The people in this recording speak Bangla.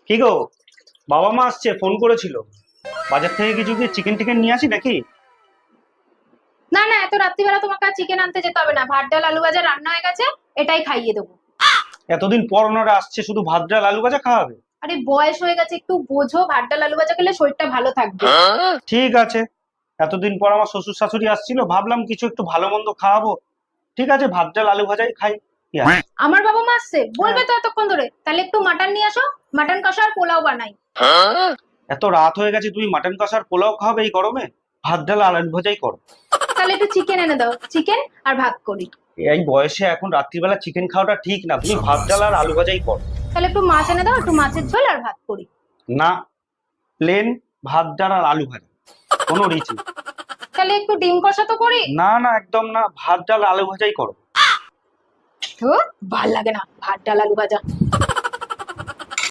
কি গো, বাবা মা আসছে, ফোন করেছিল। বাজার থেকে কিছু কি চিকেন টিকেন নিয়ে আসি নাকি? না না, এত রাত্রিবেলা তোমাকে আর চিকেন আনতে যেতে হবে না। ভাত ডাল আলু ভাজা রান্না হয়ে গেছে, এটাই খাইয়ে দেবো। এতদিন পর ওনারা আসছে, শুধু ভাত ডাল আলু ভাজা খাওয়াবে? আরে বয়স হয়ে গেছে, একটু বোঝো। ভাত ডাল আলু ভাজা খেলে শরীরটা ভালো থাকবে। ঠিক আছে। এতদিন পর আমার শ্বশুর শাশুড়ি আসছিল, ভাবলাম কিছু একটু ভালো মন্দ খাওয়াবো। ঠিক আছে, ভাত ডাল আলু ভাজাই খাই। কি আছে? আমার বাবা মা আসছে বলবে তো এতক্ষণ ধরে, তাহলে একটু মাটন নিয়ে আসো। মাটন কষা আর পোলাও বানাই। এত রাত হয়ে গেছে, তুমি মাটন কষার পোলাও খাওয়াবে এই গরমে? ভাত ডাল আলু ভাজাই করো। তাহলে একটু চিকেন এনে দাও, চিকেন আর ভাত করি। এই বয়সে এখন রাত্রিবেলা চিকেন খাওয়াটা ঠিক না, তুমি ভাত ডাল আর আলু ভাজাই করো। তাহলে একটু মাছ এনে দাও, একটু মাছের ঝোল আর ভাত করি। না, প্লেন ভাত ডাল আর আলু ভাজা, কোনো রিচ নেই। তাহলে একটু ডিম কষা তো করি। না না, একদম না, ভাত ডাল আলু ভাজাই করো। তো ভাল লাগে না ভাত ডাল আলু ভাজা।